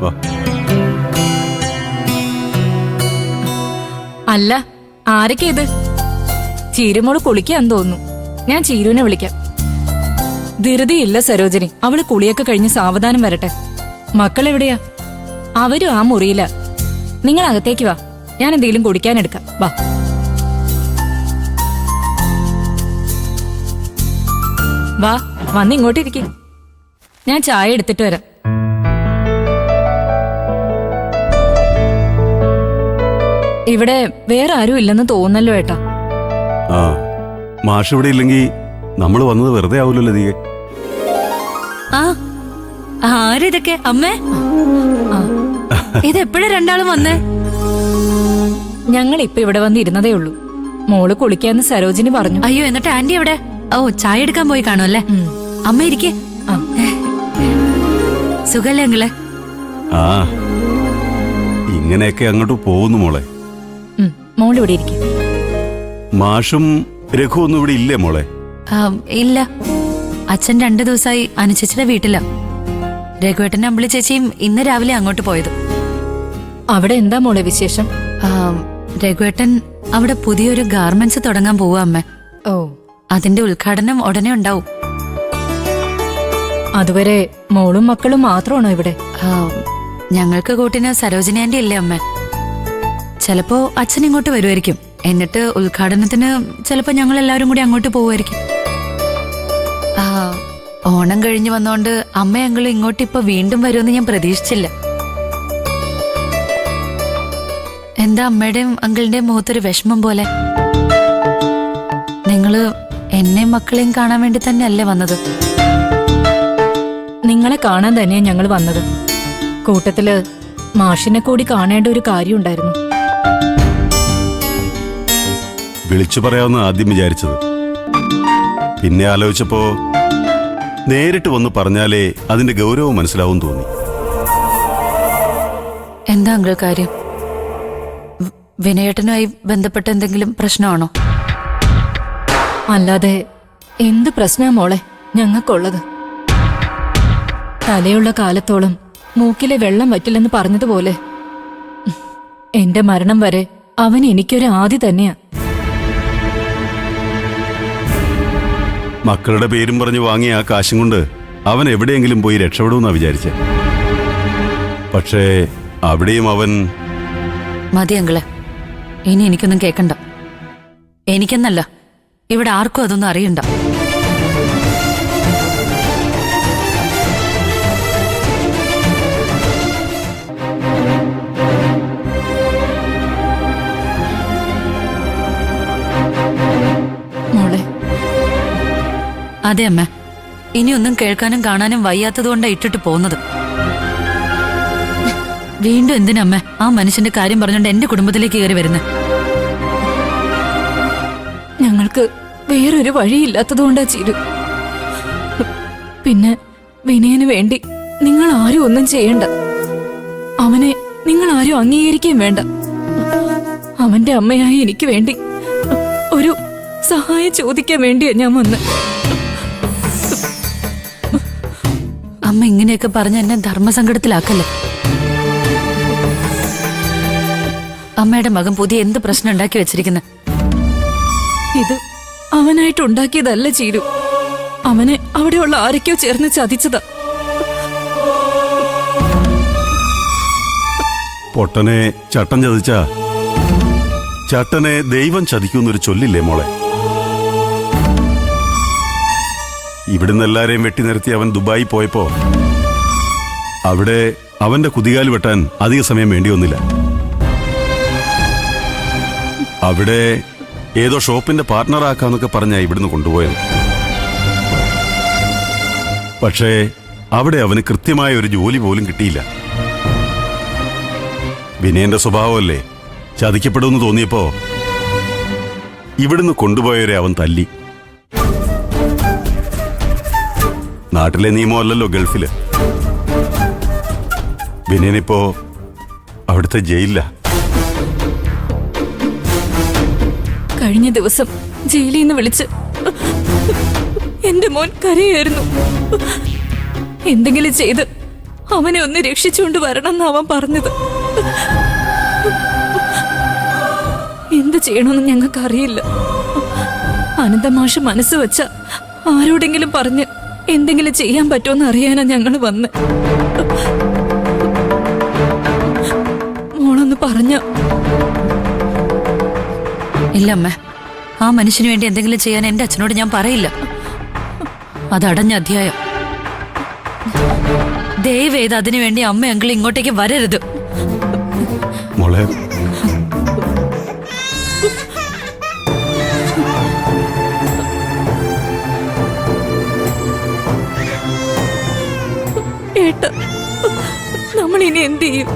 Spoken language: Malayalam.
വാ. അല്ല, ആരൊക്കെ ഇത്? ചീരുമോള് കുളിക്കാന്ന് തോന്നുന്നു. ഞാൻ ചീരുവിനെ വിളിക്കാം. ധൃതിയില്ല സരോജിനി, അവള് കുളിയൊക്കെ കഴിഞ്ഞ് സാവധാനം വരട്ടെ. മക്കളെവിടെയാ? അവരും ആ മുറിയില്ല. നിങ്ങൾ അകത്തേക്ക് വാ, ഞാൻ എന്തെങ്കിലും കുടിക്കാനെടുക്കാം. വാ. വാ, വന്ന് ഇങ്ങോട്ടിരിക്കും. ഞാൻ ചായ എടുത്തിട്ട് വരാം. ഇവിടെ വേറെ ആരും ഇല്ലെന്ന് തോന്നല്ലോ ഏട്ടാ. ആ, മാഷ് ഇവിടെ ഇല്ലെങ്കിൽ നമ്മൾ വന്നത് വെറുതെ ആവൂലല്ലോ ലതികെ. ആ, ആരിതൊക്കെ അമ്മേ? ഇതെപ്പോഴാ രണ്ടാളും വന്നേ? ഞങ്ങൾ ഇപ്പൊ ഇവിടെ വന്നിരുന്നതേ ഉള്ളൂ. മോള് കുളിക്കാന്ന് സരോജിനി പറഞ്ഞു. അയ്യോ, എന്നിട്ട് ആന്റി എവിടെ? ഓ, ചായ എടുക്കാൻ പോയി കാണുമല്ലേ. അമ്മ ഇരിക്കേ. സുഖല്ലേ അങ്ങളെ? ആ, ഇങ്ങനെയൊക്കെ അങ്ങോട്ട് പോകുന്നു മോളെ. മോള് ഇവിടെ ഇരിക്കും. മാഷും രഘു ഒന്നും ഇവിടെ ഇല്ലേ മോളെ? ഇല്ല, അച്ഛൻ 2 ദിവസമായി അനുചേച്ചിയുടെ വീട്ടിലാ. രഘുവേട്ടനും അമ്പിളി ചേച്ചിയും ഇന്ന് രാവിലെ അങ്ങോട്ട് പോയത്. അവിടെ എന്താ മോളെ വിശേഷം? രഘുവേട്ടൻ അവിടെ പുതിയൊരു ഗാർമെന്റ്സ് തുടങ്ങാൻ പോവാ അമ്മ. ഓ, അതിന്റെ ഉദ്ഘാടനം ഉടനെ ഉണ്ടാവും. അതുവരെ മോളും മക്കളും മാത്രമാണോ ഇവിടെ? ഞങ്ങൾക്ക് കൂട്ടിന് സരോജിനി ആന്റി ഇല്ലേ അമ്മ? ചിലപ്പോ അച്ഛൻ ഇങ്ങോട്ട് വരുമായിരിക്കും. എന്നിട്ട് ഉദ്ഘാടനത്തിന് ചിലപ്പോ ഞങ്ങൾ എല്ലാവരും കൂടി അങ്ങോട്ട് പോവുമായിരിക്കും. ഓണം കഴിഞ്ഞു വന്നോണ്ട് അമ്മ അങ്കിളും ഇങ്ങോട്ട് ഇപ്പൊ വീണ്ടും വരുമെന്ന് ഞാൻ പ്രതീക്ഷിച്ചില്ല. എന്താ അമ്മയുടെയും അങ്കിളിന്റെയും മുഖത്തൊരു വിഷമം പോലെ? നിങ്ങള് എന്നെയും മക്കളെയും കാണാൻ വേണ്ടി തന്നെ അല്ലേ വന്നത്? നിങ്ങളെ കാണാൻ തന്നെയാ ഞങ്ങൾ വന്നത്. കൂട്ടത്തില് മാഷിനെ കൂടി കാണേണ്ട ഒരു കാര്യം ഉണ്ടായിരുന്നു. വിളിച്ചു പറയാമെന്ന് ആദ്യം വിചാരിച്ചത്. പിന്നെ ആലോചിച്ചപ്പോ നേരിട്ട് വന്ന് പറഞ്ഞാലേ അതിന്റെ ഗൗരവം മനസ്സിലാവും തോന്നി. എന്താ അങ്കിൾ കാര്യം? വിനയേട്ടനുമായി ബന്ധപ്പെട്ട എന്തെങ്കിലും പ്രശ്നമാണോ? അല്ലാതെ എന്ത് പ്രശ്നാ മോളെ ഞങ്ങൾക്കുള്ളത്? തലയുള്ള കാലത്തോളം മൂക്കിലെ വെള്ളം വറ്റില്ലെന്ന് പറഞ്ഞതുപോലെ എന്റെ മരണം വരെ അവൻ എനിക്കൊരു ആദി തന്നെയാ. മക്കളുടെ പേരും പറഞ്ഞ് വാങ്ങിയ ആ കാശും കൊണ്ട് അവൻ എവിടെയെങ്കിലും പോയി രക്ഷപ്പെടുമെന്നാ വിചാരിച്ചേ. പക്ഷേ അവിടെയും അവൻ... മതി അങ്കിളെ, ഇനി എനിക്കൊന്നും കേൾക്കണ്ട. എനിക്കെന്നല്ല, ഇവിടെ ആർക്കും അതൊന്നും അറിയണ്ട. മോളെ, അതെ അമ്മ, ഇനിയൊന്നും കേൾക്കാനും കാണാനും വയ്യാത്തതുകൊണ്ടാ ഇട്ടിട്ട് പോകുന്നത്. വീണ്ടും എന്തിനമ്മ ആ മനുഷ്യന്റെ കാര്യം പറഞ്ഞുകൊണ്ട് എന്റെ കുടുംബത്തിലേക്ക് കയറി വരുന്നത്? ഞങ്ങൾക്ക് വേറൊരു വഴിയില്ലാത്തതുകൊണ്ടാ ചീരു. പിന്നെ വിനയന് വേണ്ടി നിങ്ങൾ ആരും ഒന്നും ചെയ്യണ്ട. അവനെ നിങ്ങൾ ആരും അംഗീകരിക്കുകയും വേണ്ട. അവന്റെ അമ്മയായി എനിക്ക് വേണ്ടി ഒരു സഹായം ചോദിക്കാൻ വേണ്ടിയാ ഞാൻ വന്ന്. അമ്മ ഇങ്ങനെയൊക്കെ പറഞ്ഞ് എന്നെ ധർമ്മസങ്കടത്തിലാക്കല്ലേ. അമ്മയുടെ മകൻ പുതിയ എന്ത് പ്രശ്നം ഉണ്ടാക്കി വെച്ചിരിക്കുന്നത്? ഇത് അവനായിട്ട് ഉണ്ടാക്കിയതല്ല ചീരു. അവനെ അവിടെയുള്ള ആരൊക്കെയോ ചേർന്ന് ചതിച്ചതാ. പൊട്ടനെ ചട്ടൻ ചതിച്ച ചട്ടനെ ദൈവം ചതിക്കുന്നൊരു ചൊല്ലില്ലേ മോളെ? ഇവിടുന്ന് എല്ലാരെയും വെട്ടി നിർത്തി അവൻ ദുബായി പോയപ്പോ അവിടെ അവന്റെ കുതികാല് വെട്ടാൻ അധിക സമയം വേണ്ടി വന്നില്ല. അവിടെ ഏതോ ഷോപ്പിന്റെ പാർട്ട്ണറാക്കാന്നൊക്കെ പറഞ്ഞാ ഇവിടുന്ന് കൊണ്ടുപോയത്. പക്ഷേ അവിടെ അവന് കൃത്യമായ ഒരു ജോലി പോലും കിട്ടിയില്ല. വിനയന്റെ സ്വഭാവമല്ലേ, ചതിക്കപ്പെടുമെന്ന് തോന്നിയപ്പോ ഇവിടുന്ന് കൊണ്ടുപോയവരെ അവൻ തല്ലി. നാട്ടിലെ നിയമമല്ലല്ലോ ഗൾഫില്. വിനയനിപ്പോ അവിടുത്തെ ജയിലിലാ. കഴിഞ്ഞ ദിവസം ജയിലിൽ നിന്ന് വിളിച്ച് എന്റെ മോൻ കരയായിരുന്നു. എന്തെങ്കിലും ചെയ്ത് അവനെ ഒന്ന് രക്ഷിച്ചുകൊണ്ട് വരണം എന്ന് അവൻ പറഞ്ഞത്. എന്ത് ചെയ്യണമെന്ന് ഞങ്ങൾക്കറിയില്ല. അനന്തമാഷ് മനസ്സ് വെച്ച ആരോടെങ്കിലും പറഞ്ഞ് എന്തെങ്കിലും ചെയ്യാൻ പറ്റുമെന്ന് അറിയാനാ ഞങ്ങൾ വന്ന്. മോളൊന്ന് പറഞ്ഞ. ഇല്ല അമ്മ, ആ മനുഷ്യന് വേണ്ടി എന്തെങ്കിലും ചെയ്യാൻ എന്റെ അച്ഛനോട് ഞാൻ പറയില്ല. അതടഞ്ഞ അധ്യായം. ദയവേത് അതിനു വേണ്ടി അമ്മ അങ്കിൾ ഇങ്ങോട്ടേക്ക് വരരുത്. മോളെ, ഏട്ടാ, നമ്മൾ ഇനി എന്ത് ചെയ്യും?